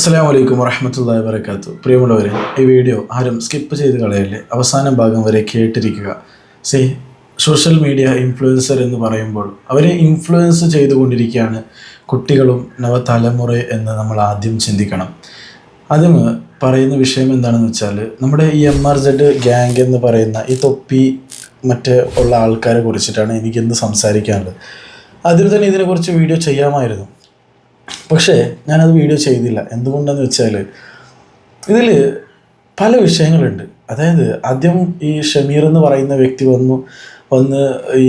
അസ്സലാമു വറഹ്മത്തുള്ളാഹി വബറകാതുഹു. പ്രിയമുള്ളവരെ, ഈ വീഡിയോ ആരും സ്കിപ്പ് ചെയ്ത് കളയല്ലേ, അവസാനം ഭാഗം വരെ കേട്ടിരിക്കുക. സോഷ്യൽ മീഡിയ ഇൻഫ്ലുവൻസർ എന്ന് പറയുമ്പോൾ അവരെ ഇൻഫ്ലുവൻസ് ചെയ്തുകൊണ്ടിരിക്കുകയാണ് കുട്ടികളും നവതലമുറ എന്ന് നമ്മൾ ആദ്യം ചിന്തിക്കണം. ആദ്യം പറയുന്ന വിഷയം എന്താണെന്ന് വെച്ചാൽ, നമ്മുടെ ഈ MRZ ഗ്യാങ് എന്ന് പറയുന്ന ഈ തൊപ്പി മറ്റേ ഉള്ള ആൾക്കാരെ കുറിച്ചിട്ടാണ് എനിക്കിന്ന് സംസാരിക്കാനുള്ളത്. അതിൽ തന്നെ ഇതിനെക്കുറിച്ച് വീഡിയോ ചെയ്യാമായിരുന്നു, പക്ഷേ ഞാനത് വീഡിയോ ചെയ്തില്ല. എന്തുകൊണ്ടെന്ന് വെച്ചാൽ ഇതിൽ പല വിഷയങ്ങളുണ്ട്. അതായത് ആദ്യം ഈ ഷമീർ എന്ന് പറയുന്ന വ്യക്തി വന്ന് ഈ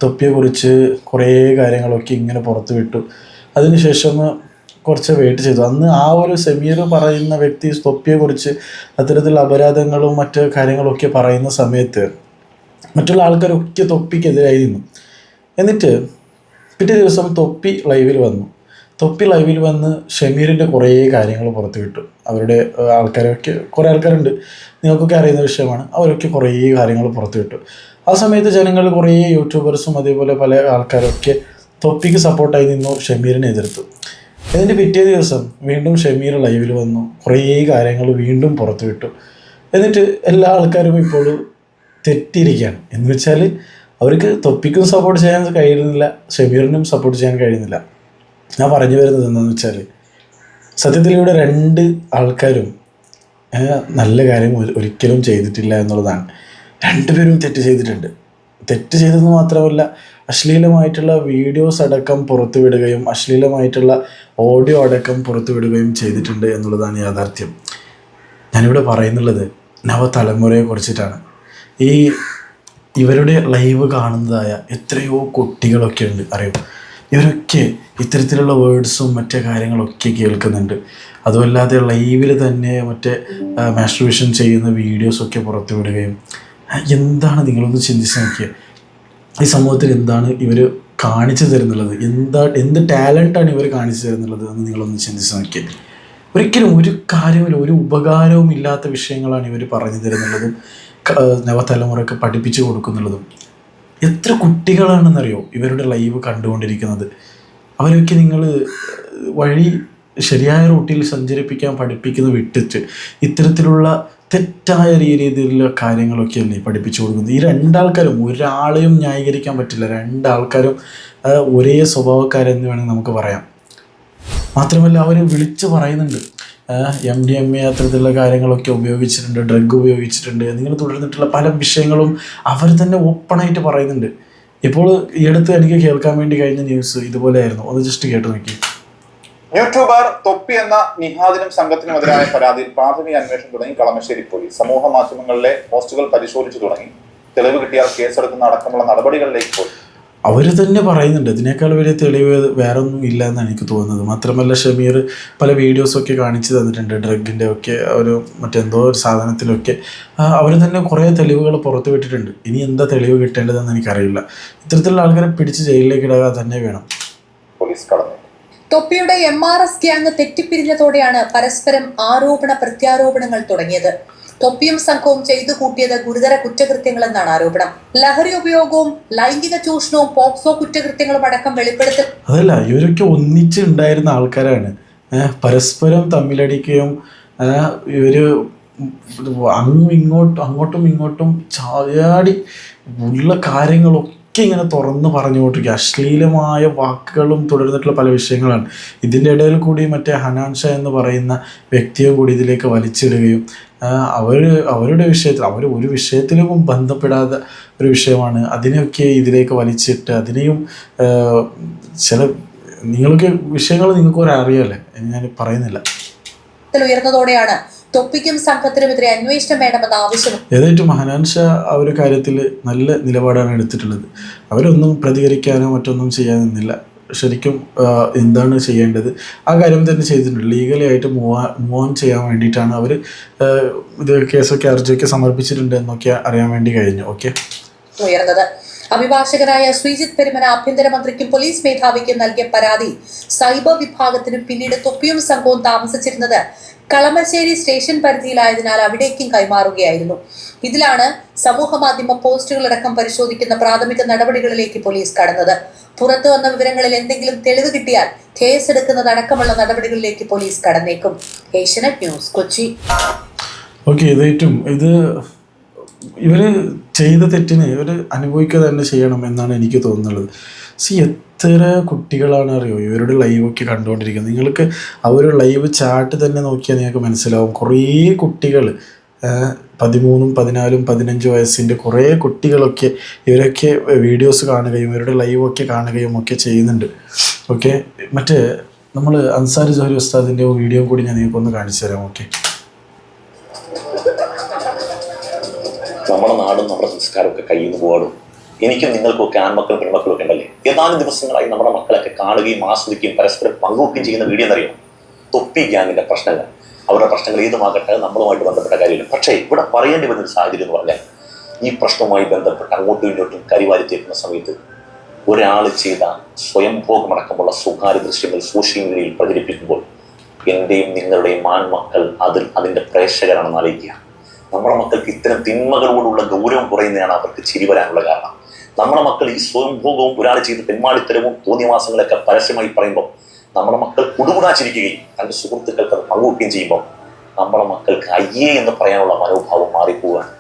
തൊപ്പിയെക്കുറിച്ച് കുറേ കാര്യങ്ങളൊക്കെ ഇങ്ങനെ പുറത്തു വിട്ടു. അതിനുശേഷം കുറച്ച് വെയിറ്റ് ചെയ്തു. അന്ന് ആ ഒരു ഷമീർ പറയുന്ന വ്യക്തി തൊപ്പിയെക്കുറിച്ച് അത്തരത്തിലുള്ള അപരാധങ്ങളും മറ്റ് കാര്യങ്ങളൊക്കെ പറയുന്ന സമയത്ത് മറ്റുള്ള ആൾക്കാരൊക്കെ തൊപ്പിക്കെതിരായി നിന്നു. എന്നിട്ട് പിറ്റേ ദിവസം തൊപ്പി ലൈവിൽ വന്ന് ഷമീറിൻ്റെ കുറേ കാര്യങ്ങൾ പുറത്തു വിട്ടു. അവരുടെ ആൾക്കാരൊക്കെ കുറേ ആൾക്കാരുണ്ട്, നിങ്ങൾക്കൊക്കെ അറിയുന്ന വിഷയമാണ്. അവരൊക്കെ കുറേ കാര്യങ്ങൾ പുറത്തു വിട്ടു. ആ സമയത്ത് ജനങ്ങൾ കുറേ യൂട്യൂബേഴ്സും അതേപോലെ പല ആൾക്കാരൊക്കെ തൊപ്പിക്ക് സപ്പോർട്ടായി നിന്നു, ഷമീറിനെ എതിർത്തു. എന്നിട്ട് പിറ്റേ ദിവസം വീണ്ടും ഷമീർ ലൈവിൽ വന്നു, കുറേ കാര്യങ്ങൾ വീണ്ടും പുറത്തു വിട്ടു. എന്നിട്ട് എല്ലാ ആൾക്കാരും ഇപ്പോൾ തെറ്റിയിരിക്കുകയാണ്. എന്ന് വെച്ചാൽ അവർക്ക് തൊപ്പിക്കും സപ്പോർട്ട് ചെയ്യാൻ കഴിയുന്നില്ല, ഷമീറിനും സപ്പോർട്ട് ചെയ്യാൻ കഴിയുന്നില്ല. ഞാൻ പറഞ്ഞു വരുന്നത് എന്താണെന്ന് വെച്ചാൽ, സത്യത്തിൽ ഇവിടെ രണ്ട് ആൾക്കാരും നല്ല കാര്യം ഒരിക്കലും ചെയ്തിട്ടില്ല എന്നുള്ളതാണ്. രണ്ടുപേരും തെറ്റ് ചെയ്തിട്ടുണ്ട്. തെറ്റ് ചെയ്തതെന്ന് മാത്രമല്ല, അശ്ലീലമായിട്ടുള്ള വീഡിയോസ് അടക്കം പുറത്തുവിടുകയും അശ്ലീലമായിട്ടുള്ള ഓഡിയോ അടക്കം പുറത്തുവിടുകയും ചെയ്തിട്ടുണ്ട് എന്നുള്ളതാണ് യാഥാർത്ഥ്യം. ഞാനിവിടെ പറയുന്നുള്ളത് നവതലമുറയെ കുറിച്ചിട്ടാണ്. ഇവരുടെ ലൈവ് കാണുന്നതായ എത്രയോ കുട്ടികളൊക്കെ ഉണ്ട്, അറിയും. ഇവരൊക്കെ ഇത്തരത്തിലുള്ള വേർഡ്സും മറ്റേ കാര്യങ്ങളൊക്കെ കേൾക്കുന്നുണ്ട്. അതുമല്ലാതെ ലൈവിൽ തന്നെ മറ്റേ മാസ്ട്രബേഷൻ ചെയ്യുന്ന വീഡിയോസൊക്കെ പുറത്തു വിടുകയും. എന്താണ്, നിങ്ങളൊന്ന് ചിന്തിച്ച് നോക്കിയത്? ഈ സമൂഹത്തിൽ എന്താണ് ഇവർ കാണിച്ചു തരുന്നുള്ളത്? എന്ത് ടാലൻ്റാണ് ഇവർ കാണിച്ചു തരുന്നുള്ളത് എന്ന് നിങ്ങളൊന്ന് ചിന്തിച്ച് നോക്കിയത്? ഒരിക്കലും ഒരു കാര്യമില്ല, ഒരു ഉപകാരവും ഇല്ലാത്ത വിഷയങ്ങളാണ് ഇവർ പറഞ്ഞു തരുന്നുള്ളതും നവതലമുറക്ക് പഠിപ്പിച്ചു കൊടുക്കുന്നുള്ളതും. എത്ര കുട്ടികളാണെന്നറിയോ ഇവരുടെ ലൈവ് കണ്ടുകൊണ്ടിരിക്കുന്നത്? അവരൊക്കെ നിങ്ങൾ ശരിയായ റൂട്ടിൽ സഞ്ചരിപ്പിക്കാൻ പഠിപ്പിക്കുന്ന വിട്ടിട്ട് ഇത്തരത്തിലുള്ള തെറ്റായ രീതിയിലുള്ള കാര്യങ്ങളൊക്കെയല്ലേ പഠിപ്പിച്ചു കൊടുക്കുന്നത്. ഈ രണ്ടാൾക്കാരും, ഒരാളെയും ന്യായീകരിക്കാൻ പറ്റില്ല. രണ്ടാൾക്കാരും ഒരേ സ്വഭാവക്കാരെന്ന് വേണമെങ്കിൽ നമുക്ക് പറയാം. മാത്രമല്ല അവർ വിളിച്ച് പറയുന്നുണ്ട്, MDMA അത്തരത്തിലുള്ള കാര്യങ്ങളൊക്കെ ഉപയോഗിച്ചിട്ടുണ്ട്, ഡ്രഗ് ഉപയോഗിച്ചിട്ടുണ്ട്, നിങ്ങൾ തുടർന്നിട്ടുള്ള പല വിഷയങ്ങളും അവർ തന്നെ ഓപ്പണായിട്ട് പറയുന്നുണ്ട്. ഇപ്പോൾ ഈ അടുത്ത് എനിക്ക് കേൾക്കാൻ വേണ്ടി കഴിഞ്ഞ ന്യൂസ് ഇതുപോലെയായിരുന്നു. ഒന്ന് ജസ്റ്റ് കേട്ട് നോക്കി. യൂട്യൂബർ തൊപ്പി എന്ന നിഹാദിനും സംഘത്തിനുമെതിരായ പരാതിയിൽ പ്രാഥമിക അന്വേഷണം തുടങ്ങി കളമശ്ശേരി പോലീസ്. സമൂഹ മാധ്യമങ്ങളിലെ പോസ്റ്റുകൾ പരിശോധിച്ചു തുടങ്ങി. തെളിവ് കിട്ടിയാൽ കേസെടുക്കുന്ന അടക്കമുള്ള നടപടികളിലേക്ക് പോയി. അവർ തന്നെ പറയുന്നുണ്ട്. ഇതിനേക്കാൾ വലിയ തെളിവ് വേറെ ഒന്നും ഇല്ല എന്നാണ് എനിക്ക് തോന്നുന്നത്. മാത്രമല്ല ഷമീർ പല വീഡിയോസൊക്കെ കാണിച്ചു തന്നിട്ടുണ്ട്, ഡ്രഗിൻ്റെ ഒക്കെ ഒരു മറ്റെന്തോ ഒരു സാധനത്തിലൊക്കെ അവർ തന്നെ കുറേ തെളിവുകൾ പുറത്തു വിട്ടിട്ടുണ്ട്. ഇനി എന്താ തെളിവ് കിട്ടേണ്ടതെന്ന് എനിക്കറിയില്ല. ഇത്തരത്തിലുള്ള ആൾക്കാരെ പിടിച്ച് ജയിലിലേക്ക് ഇടുക തന്നെ വേണം. പോലീസ് കടന്നു. തൊപ്പിയുടെ MRS ഗ്യാങ് തെറ്റിപ്പിരിഞ്ഞതോടെയാണ് പരസ്പരം ആരോപണ പ്രത്യാരോപണങ്ങൾ തുടങ്ങിയത്. തൊപ്പിയും സംഘവും ചെയ്തു കൂട്ടിയത് ഗുരുതര കുറ്റകൃത്യങ്ങളെന്നാണ് ആരോപണം. ലഹരി ഉപയോഗവും ലൈംഗിക ചൂഷണവും പോക്സോ കുറ്റകൃത്യങ്ങളും അടക്കം വെളിപ്പെടുത്തൽ. അതല്ല, ഇവരൊക്കെ ഒന്നിച്ച് ഉണ്ടായിരുന്ന ആൾക്കാരാണ്. പരസ്പരം തമ്മിലടിക്കുകയും ഇവര് അങ്ങോട്ടും ഇങ്ങോട്ടും ചാടി ഉള്ള കാര്യങ്ങളൊക്കെ ഇങ്ങനെ തുറന്ന് പറഞ്ഞുകൊണ്ടിരിക്കുക. അശ്ലീലമായ വാക്കുകളും തുടർന്നിട്ടുള്ള പല വിഷയങ്ങളാണ്. ഇതിൻ്റെ ഇടയിൽ കൂടി മറ്റേ ഹനാൻ ഷാ എന്ന് പറയുന്ന വ്യക്തിയെ കൂടി ഇതിലേക്ക് വലിച്ചിടുകയും അവരുടെ വിഷയത്തിൽ, അവർ ഒരു വിഷയത്തിലും ബന്ധപ്പെടാത്ത ഒരു വിഷയമാണ്, അതിനെയൊക്കെ ഇതിലേക്ക് വലിച്ചിട്ട് അതിനെയും ചില നിങ്ങൾക്ക് വിഷയങ്ങൾ നിങ്ങൾക്ക് അറിയാമല്ലേ, ഞാൻ പറയുന്നില്ല. ഉയർന്നതോടെയാണ് തൊപ്പിക്കും സംഘത്തിനുമെതിരെ അന്വേഷണം വേണമെന്ന ആവശ്യം. ഏതായിട്ടും ഹനാൻ ഷാ ആ ഒരു കാര്യത്തിൽ നല്ല നിലപാടാണ് എടുത്തിട്ടുള്ളത്. അവരൊന്നും പ്രതികരിക്കാനോ മറ്റൊന്നും ചെയ്യാൻ നിന്നില്ല. ശരിക്കും എന്താണ് ചെയ്യേണ്ടത് ആ കാര്യം തന്നെ ചെയ്തിട്ടുണ്ട്. ലീഗലി ആയിട്ട് മൂവ് ഓൺ ചെയ്യാൻ വേണ്ടിയിട്ടാണ് അവർ ഇത് കേസൊക്കെ അർജിയൊക്കെ സമർപ്പിച്ചിട്ടുണ്ട് എന്നൊക്കെ അറിയാൻ വേണ്ടി കഴിഞ്ഞു. ഓക്കെ. ഉയർന്നത് അഭിഭാഷകനായ ശ്രീജിത്ത് പെരുമന ആഭ്യന്തരമന്ത്രിക്കും പോലീസ് മേധാവിക്കും നൽകിയ പരാതി സൈബർ വിഭാഗത്തിനും പിന്നീട് തൊപ്പിയും സംഘവും താമസിച്ചിരുന്നത് കളമശ്ശേരി സ്റ്റേഷൻ പരിധിയിലായതിനാൽ അവിടേക്കും കൈമാറുകയായിരുന്നു. ഇതിലാണ് സമൂഹ മാധ്യമ പോസ്റ്റുകളടക്കം പരിശോധിക്കുന്ന പ്രാഥമിക നടപടികളിലേക്ക് പോലീസ് കടന്നത്. പുറത്തു വന്ന വിവരങ്ങളിൽ എന്തെങ്കിലും തെളിവ് കിട്ടിയാൽ കേസെടുക്കുന്നതടക്കമുള്ള നടപടികളിലേക്ക് പോലീസ് കടന്നേക്കും. ഏഷ്യാനെറ്റ് ന്യൂസ്, കൊച്ചി. ഓക്കെ, ഇത് ഇവര് ചെയ്ത തെറ്റിന് ഇവർ അനുഭവിക്കുക തന്നെ ചെയ്യണം എന്നാണ് എനിക്ക് തോന്നുന്നത്. എത്ര കുട്ടികളാണ് അറിയോ ഇവരുടെ ലൈവൊക്കെ കണ്ടുകൊണ്ടിരിക്കുന്നത്. നിങ്ങൾക്ക് ആ ഒരു ലൈവ് ചാറ്റ് തന്നെ നോക്കിയാൽ നിങ്ങൾക്ക് മനസ്സിലാവും. കുറേ കുട്ടികൾ 13, 14, 15 വയസ്സിൻ്റെ കുറേ കുട്ടികളൊക്കെ ഇവരൊക്കെ വീഡിയോസ് കാണുകയും ഇവരുടെ ലൈവൊക്കെ കാണുകയും ഒക്കെ ചെയ്യുന്നുണ്ട്. ഓക്കെ, മറ്റേ നമ്മൾ അൻസാരി ജോഹരി ഉസ്താദിൻ്റെ വീഡിയോ കൂടി ഞാൻ നിങ്ങൾക്കൊന്ന് കാണിച്ചു തരാം. ഓക്കെ, നമ്മുടെ നാടും നമ്മുടെ സംസ്കാരമൊക്കെ കയ്യിൽ നിന്ന് പോകാടും. എനിക്കും നിങ്ങൾക്കൊക്കെ ആൺമക്കളും പെൺമക്കളും ഒക്കെ ഉണ്ടല്ലേ. ഏതാനും ദിവസങ്ങളായി നമ്മുടെ മക്കളൊക്കെ കാണുകയും ആസ്വദിക്കുകയും പരസ്പരം പങ്കുവെക്കുകയും ചെയ്യുന്ന വീഡിയോ എന്നറിയാം. തൊപ്പി ഗ്യാങ്ങിന്റെ പ്രശ്നങ്ങൾ, അവരുടെ പ്രശ്നങ്ങൾ ഏതുമാകട്ടെ നമ്മളുമായിട്ട് ബന്ധപ്പെട്ട കാര്യമില്ല. പക്ഷേ ഇവിടെ പറയേണ്ടി വരുന്നൊരു സാഹചര്യം എന്ന് പറഞ്ഞാൽ, ഈ പ്രശ്നവുമായി ബന്ധപ്പെട്ട് അങ്ങോട്ടും ഇങ്ങോട്ടും കരിവാരി തേക്കുന്ന സമയത്ത് ഒരാൾ ചെയ്ത സ്വയംഭോഗമടക്കമുള്ള സ്വകാര്യ ദൃശ്യങ്ങൾ സോഷ്യൽ മീഡിയയിൽ പ്രചരിപ്പിക്കുമ്പോൾ എൻ്റെയും നിങ്ങളുടെയും ആൺമക്കൾ അതിൻ്റെ പ്രേക്ഷകരാണെന്ന് ആലോചിക്കുക. നമ്മുടെ മക്കൾക്ക് ഇത്തരം തിന്മകളോടുള്ള ഗൗരവം കുറയുന്നതാണ് അവർക്ക് ചിരി വരാനുള്ള കാരണം. നമ്മുടെ മക്കൾ ഈ സ്വയംഭോഗവും ഒരാൾ ചെയ്ത് പെൺമാടിത്തരവും തോന്നിയവാസങ്ങളൊക്കെ പരസ്യമായി പറയുമ്പോൾ നമ്മുടെ മക്കൾ കുടുകുടാച്ചിരിക്കുകയും തൻ്റെ സുഹൃത്തുക്കൾക്ക് അത് പങ്കുവെക്കുകയും ചെയ്യുമ്പോൾ നമ്മുടെ മക്കൾക്ക് അയ്യേ എന്ന് പറയാനുള്ള മനോഭാവം മാറിപ്പോവുകയാണ്.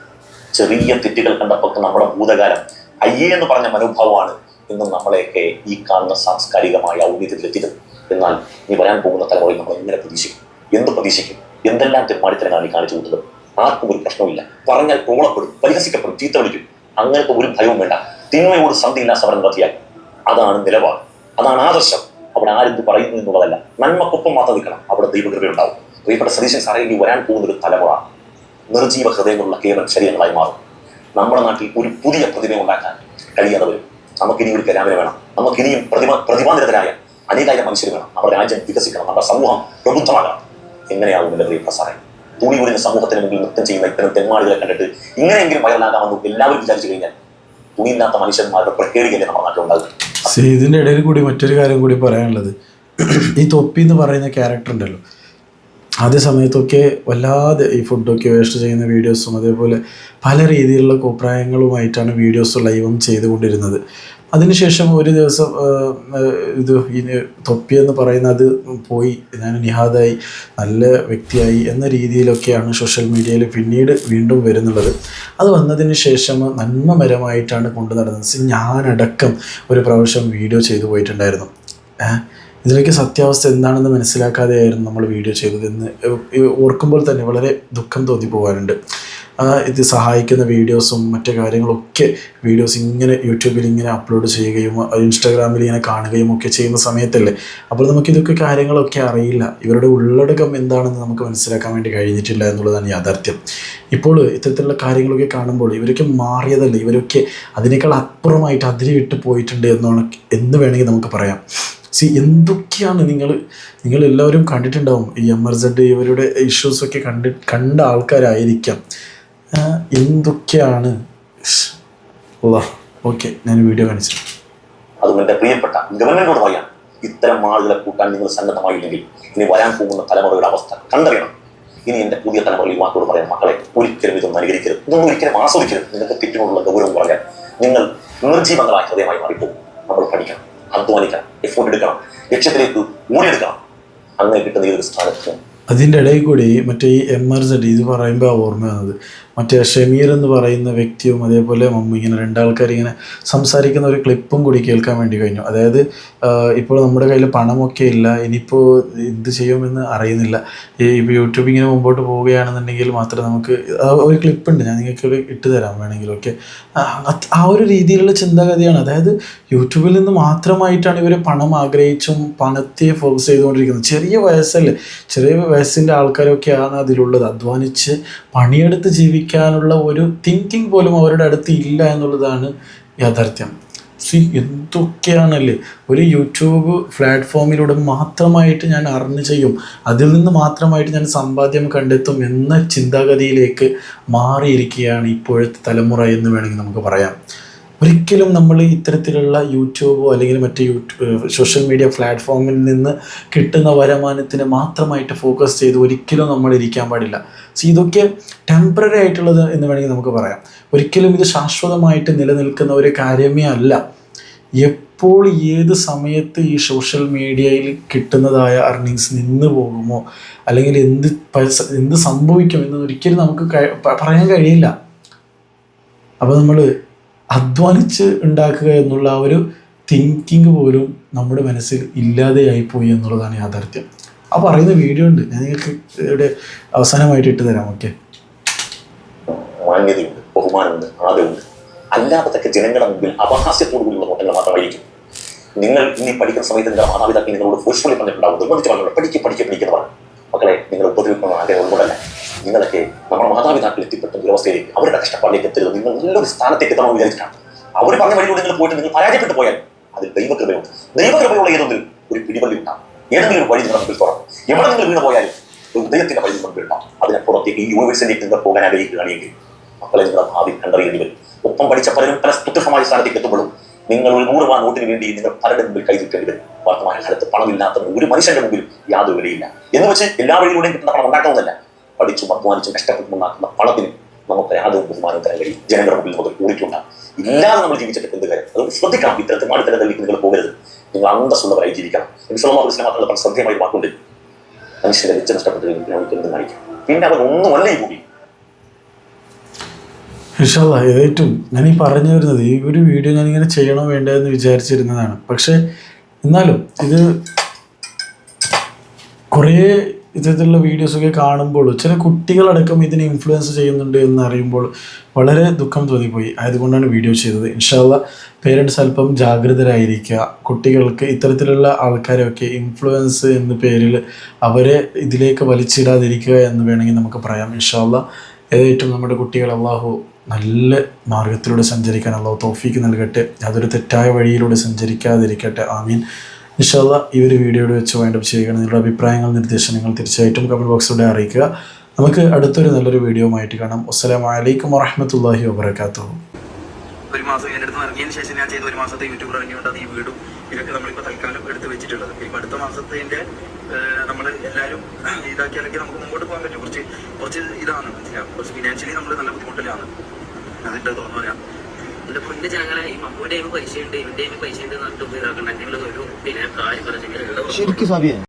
ചെറിയ തെറ്റുകൾ കണ്ടപ്പോൾ നമ്മുടെ ഭൂതകാലം അയ്യേ എന്ന് പറഞ്ഞ മനോഭാവമാണ് ഇന്നും നമ്മളെയൊക്കെ ഈ കാണുന്ന സാംസ്കാരികമായ ഔന്നത്യത്തിലെത്തിയത്. എന്നാൽ ഇനി വരാൻ പോകുന്ന തലമുറയിൽ നമ്മൾ എങ്ങനെ പ്രതീക്ഷിക്കും? എന്ത് പ്രതീക്ഷിക്കും? എന്തെല്ലാം തെന്മാടിത്തരങ്ങളാണ് ഈ കാണിച്ചു കൊടുത്തത്? ആർക്കും ഒരു പ്രശ്നമില്ല. പറഞ്ഞാൽ ട്രോളപ്പെടും, പരിഹസിക്കപ്പെടും, ചീത്ത വിളിക്കും. അങ്ങനത്തെ ഒരു ഭയവും വേണ്ട. തിന്മയോട് സന്ധിയില്ല സമരം നടത്തിയാൽ അതാണ് നിലപാട്, അതാണ് ആദർശം. അവിടെ ആരെന്ത് പറയുന്നു എന്നുള്ളതല്ല, നന്മക്കൊപ്പം മാത്രം നിൽക്കണം. അവിടെ ദൈവകൃപയുണ്ടാവും. പ്രിയപ്പെട്ട സതീശൻ സാറേ, ഈ വരാൻ പോകുന്നൊരു തലമുറ നിർജീവ ഹൃദയങ്ങളുള്ള കേവലം ശരീരങ്ങളായി മാറും. നമ്മുടെ നാട്ടിൽ ഒരു പുതിയ പ്രതിഭ ഉണ്ടാക്കാൻ കഴിയാതെ വരും. നമുക്കിനി ഒരു കലാമിനെ വേണം. നമുക്കിനിയും പ്രതിഭാനിരതരായ അനേകായിരം മനുഷ്യർ വേണം. നമ്മുടെ രാജ്യം വികസിക്കണം, നമ്മുടെ സമൂഹം പ്രബുദ്ധമാകണം. എങ്ങനെയാവും എൻ്റെ പ്രിയപ്പെട്ട സാറേ? തുണി ഒഴിഞ്ഞ സമൂഹത്തിന് മുമ്പിൽ നൃത്തം ചെയ്യുന്ന ഇത്തരം തെന്മാടികളെ കണ്ടിട്ട് ഇങ്ങനെയെങ്കിലും വൈറലാകാമെന്ന് എല്ലാവരും വിചാരിച്ചു കഴിഞ്ഞാൽ തുണിയില്ലാത്ത മനുഷ്യന്മാരുടെ പ്രത്യേകതയല്ലേ നമ്മുടെ നാട്ടിലുണ്ടാകും. ഇതിൻ്റെ ഇടയിൽ കൂടി മറ്റൊരു കാര്യം കൂടി പറയാനുള്ളത്, ഈ തൊപ്പി എന്ന് പറയുന്ന ക്യാരക്ടർ ഉണ്ടല്ലോ, ആദ്യ സമയത്തൊക്കെ വല്ലാതെ ഈ ഫുഡൊക്കെ വേസ്റ്റ് ചെയ്യുന്ന വീഡിയോസും അതേപോലെ പല രീതിയിലുള്ള കോപ്രായങ്ങളുമായിട്ടാണ് വീഡിയോസും ലൈവും ചെയ്തുകൊണ്ടിരുന്നത്. അതിനുശേഷം ഒരു ദിവസം തൊപ്പി എന്ന് പറയുന്ന അത് പോയി, ഞാൻ നിഹാദായി നല്ല വ്യക്തിയായി എന്ന രീതിയിലൊക്കെയാണ് സോഷ്യൽ മീഡിയയിൽ പിന്നീട് വീണ്ടും വരുന്നുള്ളത്. അത് വന്നതിന് ശേഷം നന്മമരമായിട്ടാണ് കൊണ്ടു നടന്നത്. ഞാനടക്കം ഒരു പ്രാവശ്യം വീഡിയോ ചെയ്തു പോയിട്ടുണ്ടായിരുന്നു. ഇതിലേക്ക് സത്യാവസ്ഥ എന്താണെന്ന് മനസ്സിലാക്കാതെയായിരുന്നു നമ്മൾ വീഡിയോ ചെയ്തതെന്ന് ഓർക്കുമ്പോൾ തന്നെ വളരെ ദുഃഖം തോന്നി പോകാനുണ്ട്. ഇത് സഹായിക്കുന്ന വീഡിയോസും മറ്റു കാര്യങ്ങളൊക്കെ വീഡിയോസ് ഇങ്ങനെ യൂട്യൂബിൽ ഇങ്ങനെ അപ്ലോഡ് ചെയ്യുകയും ഇൻസ്റ്റാഗ്രാമിൽ ഇങ്ങനെ കാണുകയും ഒക്കെ ചെയ്യുന്ന സമയത്തല്ലേ, അപ്പോൾ നമുക്കിതൊക്കെ കാര്യങ്ങളൊക്കെ അറിയില്ല. ഇവരുടെ ഉള്ളടക്കം എന്താണെന്ന് നമുക്ക് മനസ്സിലാക്കാൻ വേണ്ടി കഴിഞ്ഞിട്ടില്ല എന്നുള്ളതാണ് യാഥാർത്ഥ്യം. ഇപ്പോൾ ഇത്തരത്തിലുള്ള കാര്യങ്ങളൊക്കെ കാണുമ്പോൾ ഇവരൊക്കെ മാറിയതല്ല, ഇവരൊക്കെ അതിനേക്കാൾ അപ്പുറമായിട്ട് അതിരി വിട്ട് പോയിട്ടുണ്ട് എന്ന് വേണമെങ്കിൽ നമുക്ക് പറയാം. എന്തൊക്കെയാണ് നിങ്ങൾ എല്ലാവരും കണ്ടിട്ടുണ്ടാവും. ഈ MRZ ഇവരുടെ ഇഷ്യൂസൊക്കെ കണ്ട ആൾക്കാരായിരിക്കാം. എന്തൊക്കെയാണ്. ഓക്കെ, ഞാൻ വീഡിയോ കാണിച്ചു. അതുകൊണ്ട് എൻ്റെ പ്രിയപ്പെട്ട ഗവൺമെന്റിനോട് പറയാം, ഇത്തരം ആളുകളെ കൂട്ടാൻ നിങ്ങൾ സന്നദ്ധമായില്ലെങ്കിൽ ഇനി വരാൻ പോകുന്ന തലമുറയുടെ അവസ്ഥ കണ്ടറിയണം. ഇനി എൻ്റെ പുതിയ തലമുറ യുവാക്കളോട് പറയാം, മക്കളെ ഒരിക്കലും ഇതൊന്നും അനുകരിക്കരുത്, ഇതൊന്നും ഒരിക്കലും ആസ്വദിക്കരുത്. നിങ്ങൾക്ക് തെറ്റിനോടുള്ള ഗൗരവം പറഞ്ഞാൽ നിങ്ങൾ നിർജീവങ്ങളായ ഹൃദയമായി മാറിപ്പോകും. നമ്മൾ പഠിക്കണം, അധ്വാനിക്കണം, എഫോർട്ട് എടുക്കണം, ലക്ഷ്യത്തിലേക്ക് ഓടിയെടുക്കണം. അങ്ങനെ കിട്ടുന്ന ഈ ഒരു സ്ഥാനത്ത് അതിൻ്റെ ഇടയിൽ കൂടി മറ്റേ ഈ MRZ ഇത് പറയുമ്പോൾ ഓർമ്മ വന്നത് മറ്റേ ഷമീർ എന്ന് പറയുന്ന വ്യക്തിയും അതേപോലെ മമ്മി ഇങ്ങനെ രണ്ടാൾക്കാർ ഇങ്ങനെ സംസാരിക്കുന്ന ഒരു ക്ലിപ്പും കൂടി കേൾക്കാൻ വേണ്ടി കഴിഞ്ഞു. അതായത് ഇപ്പോൾ നമ്മുടെ കയ്യിൽ പണമൊക്കെ ഇല്ല, ഇനിയിപ്പോൾ എന്ത് ചെയ്യുമെന്ന് അറിയുന്നില്ല. ഇപ്പോൾ യൂട്യൂബ് ഇങ്ങനെ മുമ്പോട്ട് പോവുകയാണെന്നുണ്ടെങ്കിൽ മാത്രമേ നമുക്ക് ഒരു ക്ലിപ്പുണ്ട്, ഞാൻ നിങ്ങൾക്ക് ഇട്ട് തരാം വേണമെങ്കിലൊക്കെ. ആ ഒരു രീതിയിലുള്ള ചിന്താഗതിയാണ്. അതായത് യൂട്യൂബിൽ നിന്ന് മാത്രമായിട്ടാണ് ഇവർ പണം ആഗ്രഹിച്ചും പണത്തെ ഫോക്കസ് ചെയ്തുകൊണ്ടിരിക്കുന്നത്. ചെറിയ വയസ്സല്ലേ, ചെറിയ വയസ്സിൻ്റെ ആൾക്കാരൊക്കെയാണ് അതിലുള്ളത്. അധ്വാനിച്ച് പണിയെടുത്ത് ജീവിക്കാനുള്ള ഒരു തിങ്കിങ് പോലും അവരുടെ അടുത്ത് ഇല്ല എന്നുള്ളതാണ് യാഥാർത്ഥ്യം. എന്തൊക്കെയാണല്ലേ, ഒരു യൂട്യൂബ് പ്ലാറ്റ്ഫോമിലൂടെ മാത്രമായിട്ട് ഞാൻ അർൺ ചെയ്യും, അതിൽ നിന്ന് മാത്രമായിട്ട് ഞാൻ സമ്പാദ്യം കണ്ടെത്തും എന്ന ചിന്താഗതിയിലേക്ക് മാറിയിരിക്കുകയാണ് ഇപ്പോഴത്തെ തലമുറ എന്ന് വേണമെങ്കിൽ നമുക്ക് പറയാം. ഒരിക്കലും നമ്മൾ ഇത്തരത്തിലുള്ള യൂട്യൂബോ അല്ലെങ്കിൽ മറ്റ് സോഷ്യൽ മീഡിയ പ്ലാറ്റ്ഫോമിൽ നിന്ന് കിട്ടുന്ന വരുമാനത്തിന് മാത്രമായിട്ട് ഫോക്കസ് ചെയ്ത് ഒരിക്കലും നമ്മൾ ഇരിക്കാൻ പാടില്ല. ഇതൊക്കെ ടെമ്പററി ആയിട്ടുള്ളത് എന്ന് വേണമെങ്കിൽ നമുക്ക് പറയാം. ഒരിക്കലും ഇത് ശാശ്വതമായിട്ട് നിലനിൽക്കുന്ന ഒരു കാര്യമേ അല്ല. എപ്പോൾ ഏത് സമയത്ത് ഈ സോഷ്യൽ മീഡിയയിൽ കിട്ടുന്നതായ അർണിങ്സ് നിന്ന് പോകുമോ അല്ലെങ്കിൽ എന്ത് സംഭവിക്കും എന്ന് ഒരിക്കലും നമുക്ക് പറയാൻ കഴിയില്ല. അപ്പോൾ നമ്മൾ അധ്വാനിച്ച് ഉണ്ടാക്കുക എന്നുള്ള ആ ഒരു തിങ്കിങ് പോലും നമ്മുടെ മനസ്സിൽ ഇല്ലാതെയായിപ്പോയി എന്നുള്ളതാണ് യാഥാർത്ഥ്യം. ആ പറയുന്ന വീഡിയോ ഉണ്ട്, ഞാൻ നിങ്ങൾക്ക് ഇവിടെ അവസാനമായിട്ട് ഇട്ട് തരാം. ഓക്കെ, മാന്യതയുണ്ട്, ബഹുമാനമുണ്ട്, ആദരവുണ്ട്. അല്ലാത്തതൊക്കെ ജനങ്ങളുടെ മുമ്പിൽ അപഹാസ്യത്തോടു കൂടിയുള്ള നോട്ടങ്ങൾ മാത്രമായിരിക്കും. നിങ്ങൾ ഇനി പഠിക്കുന്ന സമയത്ത് നിങ്ങളുടെ മാതാപിതാക്കൾ നിങ്ങളോട് ഫോഴ്സ്ഫുള്ളി പറഞ്ഞിട്ടുണ്ടാവും, നിർബന്ധിച്ച് പറഞ്ഞു പഠിക്കുന്ന പറഞ്ഞു. മക്കളെ, നിങ്ങൾ ഉപദ്രവിക്കുന്ന ആഗ്രഹം ഉൾക്കൊണ്ടല്ല. നിങ്ങളൊക്കെ നമ്മുടെ മാതാപിതാക്കൾ എത്തിപ്പെട്ട ദുരവസ്ഥയിലേക്ക്, അവരുടെ കഷ്ടപ്പാടിലേക്ക് എത്തരുത്, നിങ്ങൾ നല്ലൊരു സ്ഥാനത്തേക്ക് എത്തണമെന്ന് വിചാരിച്ചിട്ടാണ്. അവർ പറഞ്ഞ വഴിയിലൂടെ നിങ്ങൾ പോയിട്ട് നിങ്ങൾ പരാജയപ്പെട്ടു പോയാൽ അതിൽ ദൈവകൃപയുണ്ട്. ദൈവകൃപയുള്ള ഏതൊന്നിൽ ഒരു പിടിവള്ളി ഉണ്ടാകും. ഏതെങ്കിലും ഒരു വഴി നിങ്ങളുടെ മുമ്പിൽ തുറക്കും. എവിടെ നിങ്ങൾ വീണ് പോയാലും ഒരു ഉദയത്തിന്റെ വഴി മുമ്പിൽ ഉണ്ടാകും. അതിനപ്പുറത്തേക്ക് ഈ യൂണിവേഴ്സിറ്റിയിലേക്ക് നിങ്ങൾ പോകാൻ ആഗ്രഹിക്കുകയാണെങ്കിൽ മക്കളെ നിങ്ങളുടെ ഭാവി കണ്ടറിയേണ്ടി വരും. ഒപ്പം പഠിച്ച പലരും പല തുച്ഛമായ സ്ഥാനത്തേക്ക് എത്തുമ്പോഴും നിങ്ങൾ ഒരു 100 രൂപ നോട്ടിന് വേണ്ടി നിങ്ങൾ പലരുടെ മുമ്പിൽ കൈതിട്ടേണ്ടി വരും. വർത്തമാന കാലത്ത് പണമില്ലാത്ത ഒരു മനുഷ്യന്റെ മുമ്പിൽ യാതൊരു വിലയില്ല. എന്ന് വെച്ച് എല്ലാ വഴിയിലൂടെയും കിട്ടുന്ന പണം ഉണ്ടാക്കുന്നതല്ല. പഠിച്ചും അധ്വാനിച്ചും കഷ്ടപ്പെട്ടുണ്ടാക്കുന്ന പണത്തിന് നമുക്ക് യാതൊരു ബഹുമാനം തരാൻ കഴിയും. ജനങ്ങളുടെ മുമ്പിൽ നമുക്ക് കൂടിയിട്ടുണ്ടാകും. ഇല്ലാതെ നമ്മൾ ജീവിച്ചിട്ട് എന്ത് കാര്യം? അതുകൊണ്ട് ശ്രദ്ധിക്കണം. ഇത്തരത്തിൽ മാടിത്തരത്തിലേക്ക് നിങ്ങൾ പോകരുത്. നിങ്ങൾ അന്തസ്സുള്ളവരായി ജീവിക്കണം. മാത്രമല്ല പല ശ്രദ്ധേയമായി വാക്കുണ്ട്. മനുഷ്യരെ വെച്ച് നഷ്ടപ്പെട്ട് എന്ത് കാണിക്കും? പിന്നെ അവർ ഒന്നുമല്ല ഈ ഭൂമി. ഇൻഷാല്ലാ, ഏറ്റവും ഞാൻ ഈ പറഞ്ഞു വരുന്നത് ഈ ഒരു വീഡിയോ ഞാനിങ്ങനെ ചെയ്യണോ വേണ്ടതെന്ന് വിചാരിച്ചിരുന്നതാണ്. പക്ഷേ എന്നാലും ഇത് കുറേ ഇത്തരത്തിലുള്ള വീഡിയോസൊക്കെ കാണുമ്പോൾ ചില കുട്ടികളടക്കം ഇതിനെ ഇൻഫ്ലുവൻസ് ചെയ്യുന്നുണ്ട് എന്ന് അറിയുമ്പോൾ വളരെ ദുഃഖം തോന്നിപ്പോയി. ആയതുകൊണ്ടാണ് വീഡിയോ ചെയ്തത്. ഇൻഷാല്ലാ പേരൻറ്റ്സ് അല്പം ജാഗ്രതരായിരിക്കുക. കുട്ടികൾക്ക് ഇത്തരത്തിലുള്ള ആൾക്കാരെയൊക്കെ ഇൻഫ്ലുവൻസ് എന്ന പേരിൽ അവരെ ഇതിലേക്ക് വലിച്ചിടാതിരിക്കുക എന്ന് വേണമെങ്കിൽ നമുക്ക് പറയാം. ഇൻഷാല്ലാ ഏറ്റവും നമ്മുടെ കുട്ടികൾ അള്ളാഹു നല്ല മാർഗത്തിലൂടെ സഞ്ചരിക്കാൻ അള്ളാഹു തൗഫീക്ക് നൽകട്ടെ. യാതൊരു തെറ്റായ വഴിയിലൂടെ സഞ്ചരിക്കാതിരിക്കട്ടെ. ആമീൻ. ഇൻഷാല്ലാ ഈ ഒരു വീഡിയോയുടെ വെച്ച് വൈൻഡപ്പ് ചെയ്യുകയാണ്. നിങ്ങളുടെ അഭിപ്രായങ്ങൾ, നിർദ്ദേശങ്ങൾ തീർച്ചയായിട്ടും കമൻറ്റ് ബോക്സിലൂടെ അറിയിക്കുക. നമുക്ക് അടുത്തൊരു നല്ലൊരു വീഡിയോ ആയിട്ട് കാണാം. അസ്സലാമു അലൈക്കും വറഹ്മത്തുള്ളാഹി വബറകാതുഹു. ഒരു മാസം എൻ്റെ അടുത്ത് ഇറങ്ങിയതിന് ശേഷം ഞാൻ ചെയ്ത 1 മാസത്തെ യൂട്യൂബ് റവന്യൂ ഉണ്ട്. അത് ഈ വീടും ഇതൊക്കെ നമ്മളിപ്പോൾ തൽക്കാലം എടുത്ത് വെച്ചിട്ടുള്ളത്. ഇപ്പം അടുത്ത മാസത്തിൻ്റെ നമ്മൾ എല്ലാവരും ഇതാക്കിയാലൊക്കെ നമുക്ക് മുമ്പോട്ട് പോകാൻ പറ്റും. കുറച്ച് ഇതാണ് മനസ്സിലാവും. കുറച്ച് ഫിനാൻഷ്യലി നമ്മൾ നല്ല ബുദ്ധിമുട്ടിലാണ്. അതിൻ്റെ തോന്നുന്നില്ല. എൻ്റെ പൊന്നു ചാങ്ങളെ, ഈ മമ്മൂൻ്റെ പൈസ ഉണ്ട്, ഇവൻ്റെ പൈസ ഉണ്ട് നട്ടു ഇതാക്കണ്ട. നിങ്ങൾ ഒരു കാര്യം പറഞ്ഞെങ്കിൽ